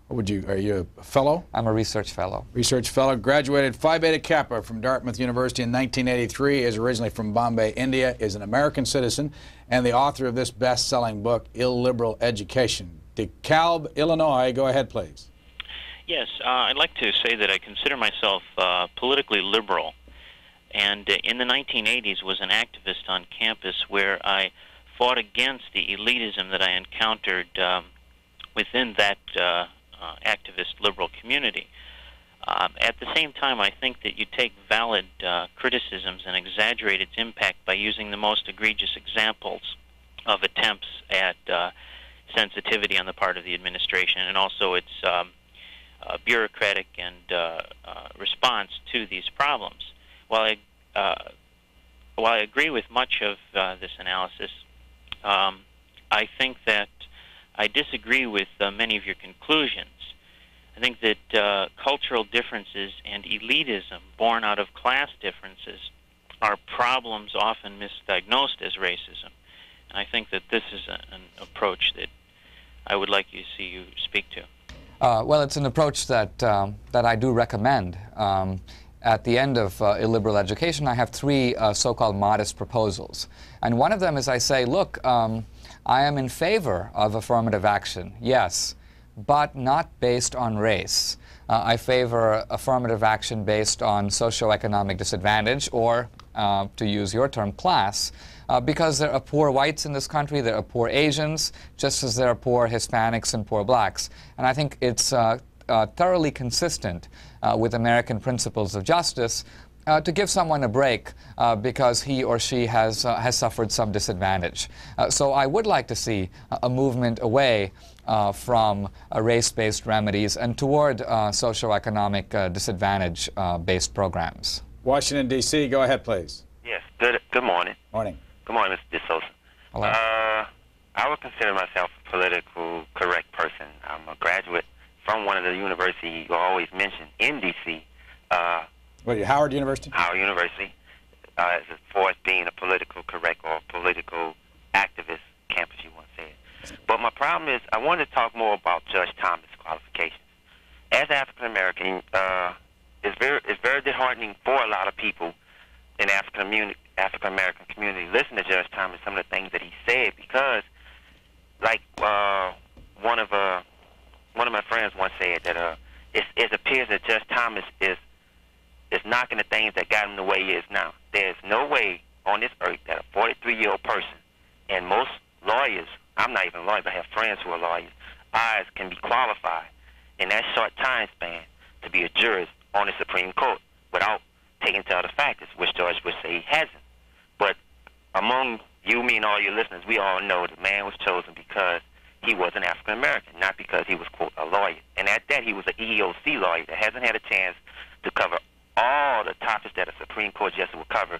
are you a fellow? I'm a research fellow. Research fellow. Graduated Phi Beta Kappa from Dartmouth University in 1983, is originally from Bombay, India, is an American citizen, and the author of this best-selling book, Illiberal Education. DeKalb, Illinois. Go ahead, please. Yes, I'd like to say that I consider myself politically liberal, and in the 1980s was an activist on campus where I fought against the elitism that I encountered within that activist liberal community. At the same time, I think that you take valid criticisms and exaggerate its impact by using the most egregious examples of attempts at sensitivity on the part of the administration, and also its bureaucratic and response to these problems. While I agree with much of this analysis, I think that I disagree with many of your conclusions. I think that cultural differences and elitism born out of class differences are problems often misdiagnosed as racism. And I think that this is an approach that I would like to see you speak to. Well, it's an approach that, that I do recommend. At the end of Illiberal Education, I have three so-called modest proposals. And one of them is I say, look, I am in favor of affirmative action, yes, but not based on race. I favor affirmative action based on socioeconomic disadvantage, or, to use your term, class, because there are poor whites in this country, there are poor Asians, just as there are poor Hispanics and poor blacks. And I think it's thoroughly consistent with American principles of justice to give someone a break because he or she has suffered some disadvantage. So I would like to see a movement away from race-based remedies and toward socioeconomic disadvantage-based programs. Washington, D.C., go ahead, please. Yes, good morning. Morning. Good morning, Mr. D'Souza. Hello. I would consider myself a political correct person. I'm a graduate from one of the universities you always mention in D.C. What, Howard University? Howard University, as far as being a political correct or political activist campus, you want to say it. But my problem is I wanted to talk more about Judge Thomas' qualifications. As African American, it's very disheartening for a lot of people in African American community listen to Judge Thomas, some of the things that he said, because like one of my friends once said that it appears that Judge Thomas is knocking the things that got him the way he is now. There's no way on this earth that a 43-year-old person, and most lawyers, I'm not even a lawyer, but I have friends who are lawyers, eyes can be qualified in that short time span to be a jurist on the Supreme Court without taking into other factors, which George would say he hasn't. But among you, me, and all your listeners, we all know the man was chosen because he was an African American, not because he was, quote, a lawyer. And at that, he was an EEOC lawyer that hasn't had a chance to cover all the topics that a Supreme Court justice will cover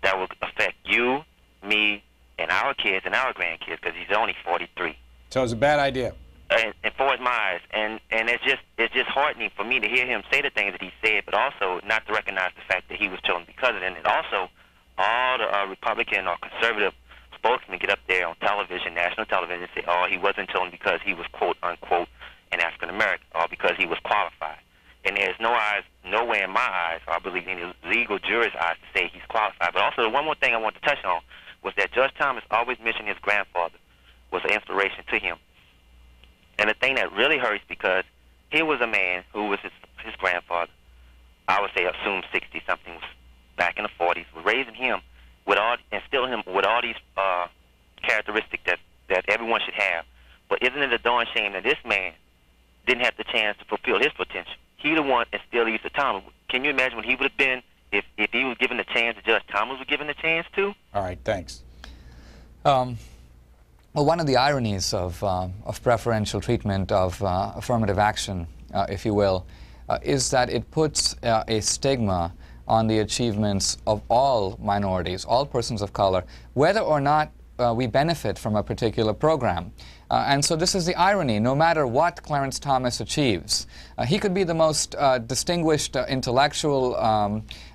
that will affect you, me, and our kids and our grandkids, because he's only 43. So it's a bad idea. And for my eyes, and it's just heartening for me to hear him say the things that he said, but also not to recognize the fact that he was chosen because of it. And also, all the Republican or conservative spokesmen get up there on television, national television, and say, "Oh, he wasn't chosen because he was quote unquote an African American, or because he was qualified." And there's no way in my eyes, or I believe any legal jurist's eyes, to say he's qualified. But also, one more thing I want to touch on was that Judge Thomas always mentioned his grandfather was an inspiration to him. And the thing that really hurts, because here was a man who was his grandfather, I would say assumed 60-something, back in the 40s, was raising him with all, instilling him with all these characteristics that everyone should have. But isn't it a darn shame that this man didn't have the chance to fulfill his potential? He the one instilled these to Thomas. Can you imagine what he would have been if he was given the chance that Judge Thomas was given the chance to? All right, thanks. Well, one of the ironies of preferential treatment of affirmative action, if you will, is that it puts a stigma on the achievements of all minorities, all persons of color, whether or not we benefit from a particular program. And so this is the irony. No matter what Clarence Thomas achieves, he could be the most distinguished intellectual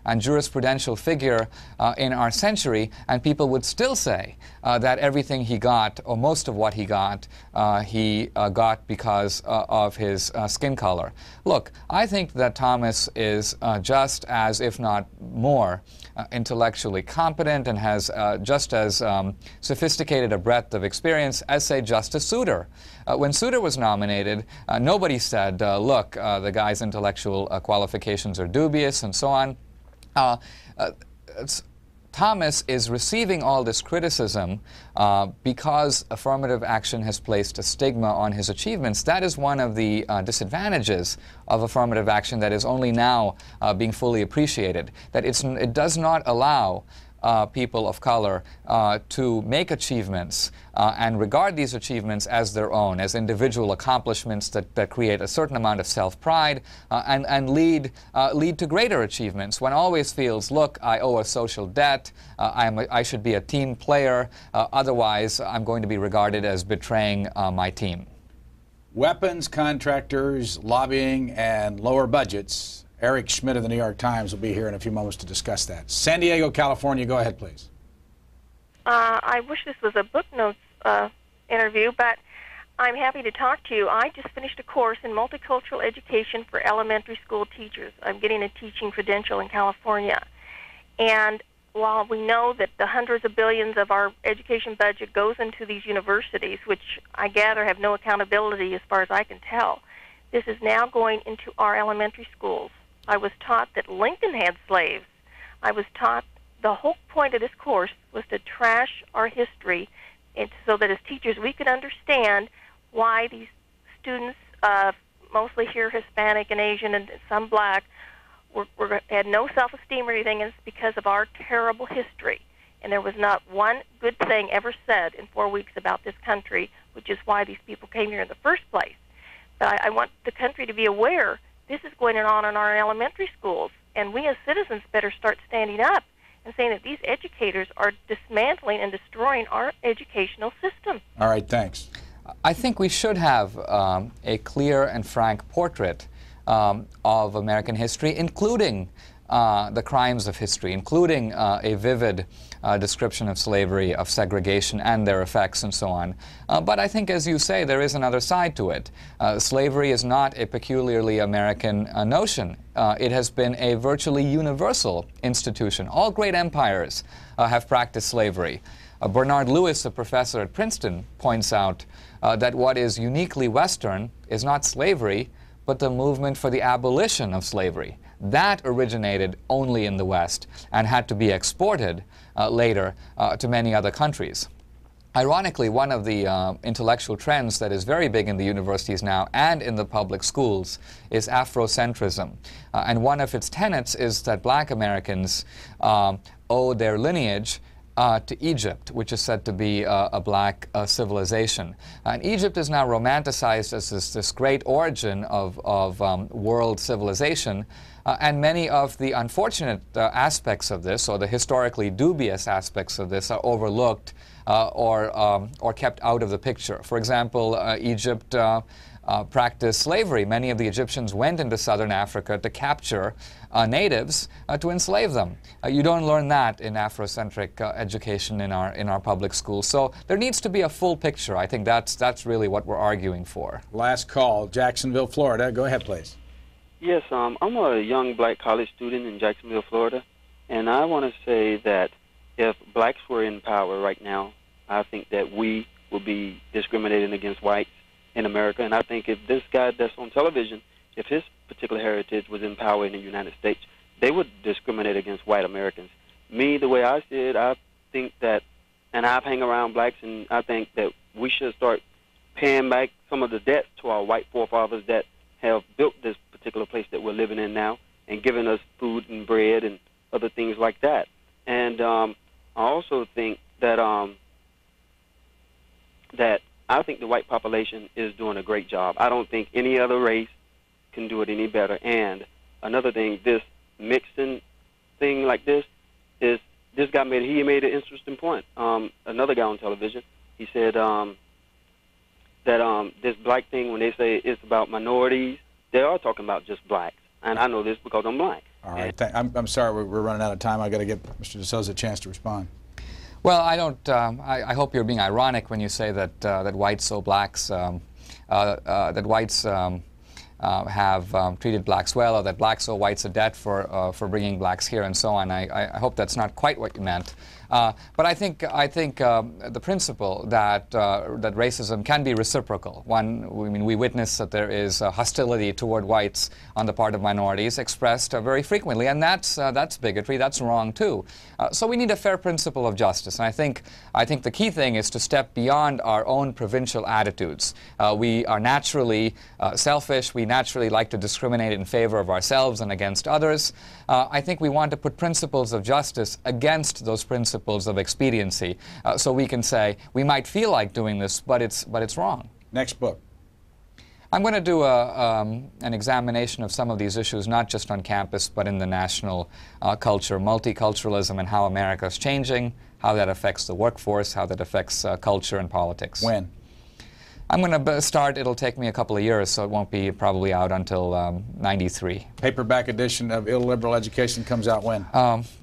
and jurisprudential figure in our century, and people would still say that everything he got, or most of what he got because of his skin color. Look, I think that Thomas is just as, if not more, intellectually competent and has just as sophisticated a breadth of experience as, say, Justice Souter. When Souter was nominated, nobody said, look, the guy's intellectual qualifications are dubious and so on. Thomas is receiving all this criticism because affirmative action has placed a stigma on his achievements. That is one of the disadvantages of affirmative action that is only now being fully appreciated, that it does not allow people of color to make achievements and regard these achievements as their own, as individual accomplishments that create a certain amount of self-pride and lead to greater achievements. One always feels, look, I owe a social debt, I should be a team player, otherwise I'm going to be regarded as betraying my team. Weapons, contractors, lobbying, and lower budgets. Eric Schmidt of the New York Times will be here in a few moments to discuss that. San Diego, California, go ahead, please. I wish this was a book notes interview, but I'm happy to talk to you. I just finished a course in multicultural education for elementary school teachers. I'm getting a teaching credential in California. And while we know that the hundreds of billions of our education budget goes into these universities, which I gather have no accountability as far as I can tell, this is now going into our elementary schools. I was taught that Lincoln had slaves. I was taught the whole point of this course was to trash our history and so that as teachers we could understand why these students, mostly here Hispanic and Asian and some black, had no self-esteem or anything, and it's because of our terrible history. And there was not one good thing ever said in 4 weeks about this country, which is why these people came here in the first place. But I want the country to be aware this is going on in our elementary schools, and we as citizens better start standing up and saying that these educators are dismantling and destroying our educational system. All right, thanks. I think we should have a clear and frank portrait of American history, including the crimes of history, including a vivid description of slavery, of segregation, and their effects, and so on. But I think, as you say, there is another side to it. Slavery is not a peculiarly American notion. It has been a virtually universal institution. All great empires have practiced slavery. Bernard Lewis, a professor at Princeton, points out that what is uniquely Western is not slavery, but the movement for the abolition of slavery. That originated only in the West and had to be exported later to many other countries. Ironically, one of the intellectual trends that is very big in the universities now and in the public schools is Afrocentrism. And one of its tenets is that black Americans owe their lineage to Egypt, which is said to be a black civilization. And Egypt is now romanticized as this great origin of world civilization, and many of the unfortunate aspects of this, or the historically dubious aspects of this, are overlooked or kept out of the picture. For example, Egypt practiced slavery. Many of the Egyptians went into southern Africa to capture natives to enslave them. You don't learn that in Afrocentric education in our public schools. So there needs to be a full picture. I think that's really what we're arguing for. Last call, Jacksonville, Florida. Go ahead, please. Yes, I'm a young black college student in Jacksonville, Florida, and I want to say that if blacks were in power right now, I think that we would be discriminating against whites in America. And I think if this guy that's on television, if his particular heritage was in power in the United States, they would discriminate against white Americans. Me, the way I see it, I think that, and I've hang around blacks, and I think that we should start paying back some of the debt to our white forefathers that have built this particular place that we're living in now and giving us food and bread and other things like that. And I also think that that I think the white population is doing a great job. I don't think any other race can do it any better. And another thing, this mixing thing like this is, this guy made an interesting point. Another guy on television, he said that this black thing, when they say it's about minorities, they are talking about just blacks. And I know this because I'm black. All right. I'm sorry we're running out of time. I've got to give Mr. DeSouza a chance to respond. Well, I don't. I hope you're being ironic when you say that that whites owe blacks, that whites have treated blacks well, or that blacks owe whites a debt for bringing blacks here, and so on. I hope that's not quite what you meant. But I think the principle that that racism can be reciprocal. We witness that there is hostility toward whites on the part of minorities expressed very frequently, and that's bigotry. That's wrong too. So we need a fair principle of justice, and I think the key thing is to step beyond our own provincial attitudes. We are naturally selfish. We naturally like to discriminate in favor of ourselves and against others. I think we want to put principles of justice against those principles of expediency, so we can say we might feel like doing this, but it's wrong. Next book. I'm going to do an examination of some of these issues, not just on campus, but in the national culture, multiculturalism, and how America is changing, how that affects the workforce, how that affects culture and politics. When? I'm going to start. It'll take me a couple of years, so it won't be probably out until '93. Paperback edition of Illiberal Education comes out when?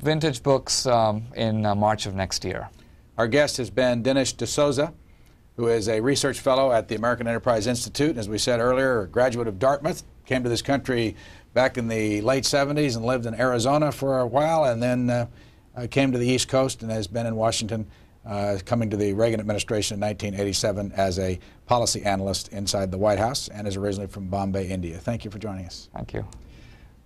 Vintage books in March of next year. Our guest has been Dinesh D'Souza, who is a research fellow at the American Enterprise Institute, and as we said earlier, a graduate of Dartmouth, came to this country back in the late 70s and lived in Arizona for a while, and then came to the East Coast and has been in Washington, coming to the Reagan administration in 1987 as a policy analyst inside the White House, and is originally from Bombay, India. Thank you for joining us. Thank you.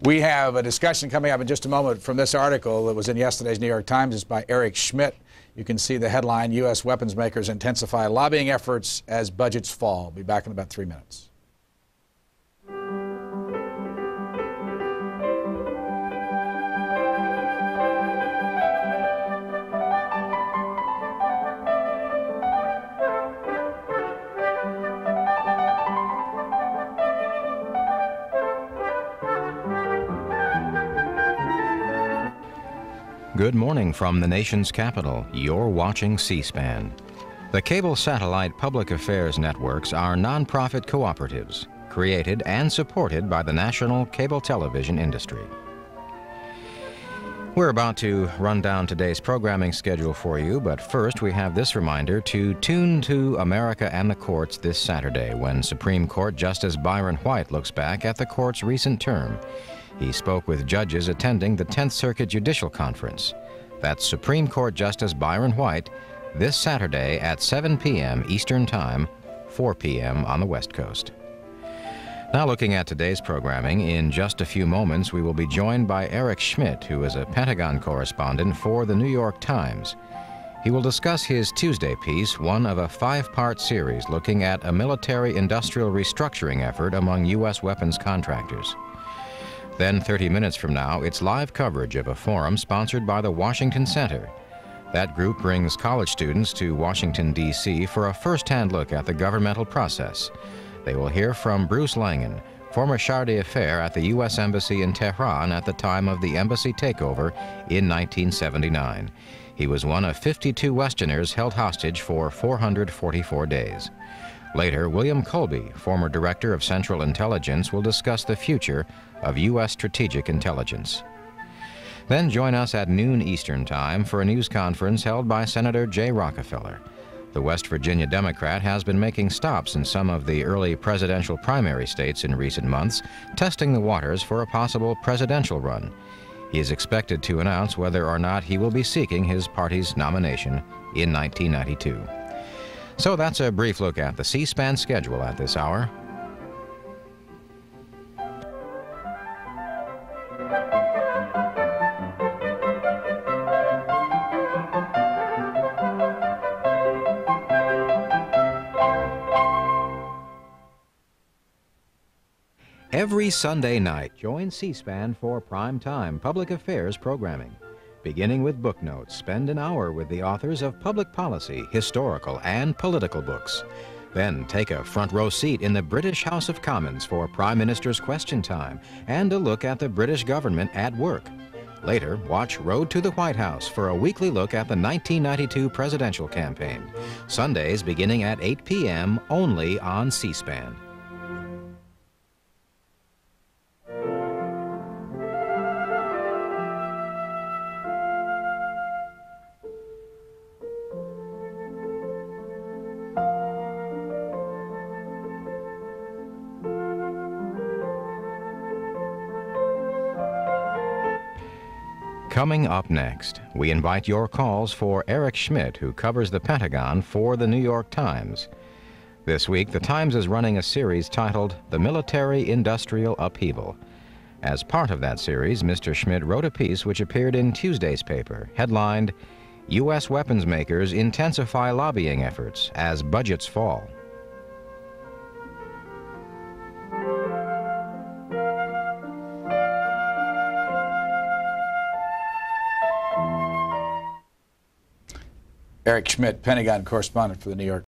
We have a discussion coming up in just a moment from this article that was in yesterday's New York Times. It's by Eric Schmidt. You can see the headline, U.S. weapons makers intensify lobbying efforts as budgets fall. I'll be back in about 3 minutes. Good morning from the nation's capital. You're watching C-SPAN. The cable satellite public affairs networks are nonprofit cooperatives created and supported by the national cable television industry. We're about to run down today's programming schedule for you, but first we have this reminder to tune to America and the Courts this Saturday when Supreme Court Justice Byron White looks back at the court's recent term. He spoke with judges attending the 10th Circuit Judicial Conference. That's Supreme Court Justice Byron White this Saturday at 7 p.m. Eastern Time, 4 p.m. on the West Coast. Now looking at today's programming, in just a few moments we will be joined by Eric Schmidt, who is a Pentagon correspondent for the New York Times. He will discuss his Tuesday piece, one of a 5-part series looking at a military-industrial restructuring effort among U.S. weapons contractors. Then 30 minutes from now, it's live coverage of a forum sponsored by the Washington Center. That group brings college students to Washington, D.C. for a first-hand look at the governmental process. They will hear from Bruce Langan, former charge d'affaires at the U.S. Embassy in Tehran at the time of the embassy takeover in 1979. He was one of 52 Westerners held hostage for 444 days. Later, William Colby, former director of Central Intelligence, will discuss the future of U.S. strategic intelligence. Then join us at noon Eastern Time for a news conference held by Senator Jay Rockefeller. The West Virginia Democrat has been making stops in some of the early presidential primary states in recent months, testing the waters for a possible presidential run. He is expected to announce whether or not he will be seeking his party's nomination in 1992. So that's a brief look at the C-SPAN schedule at this hour. Every Sunday night, join C-SPAN for prime-time public affairs programming. Beginning with book notes, spend an hour with the authors of public policy, historical, and political books. Then take a front row seat in the British House of Commons for Prime Minister's Question Time and a look at the British government at work. Later, watch Road to the White House for a weekly look at the 1992 presidential campaign. Sundays beginning at 8 p.m. only on C-SPAN. Coming up next, we invite your calls for Eric Schmidt, who covers the Pentagon for the New York Times. This week, the Times is running a series titled The Military-Industrial Upheaval. As part of that series, Mr. Schmidt wrote a piece which appeared in Tuesday's paper, headlined, U.S. Weapons Makers Intensify Lobbying Efforts as Budgets Fall. Eric Schmidt, Pentagon correspondent for the New York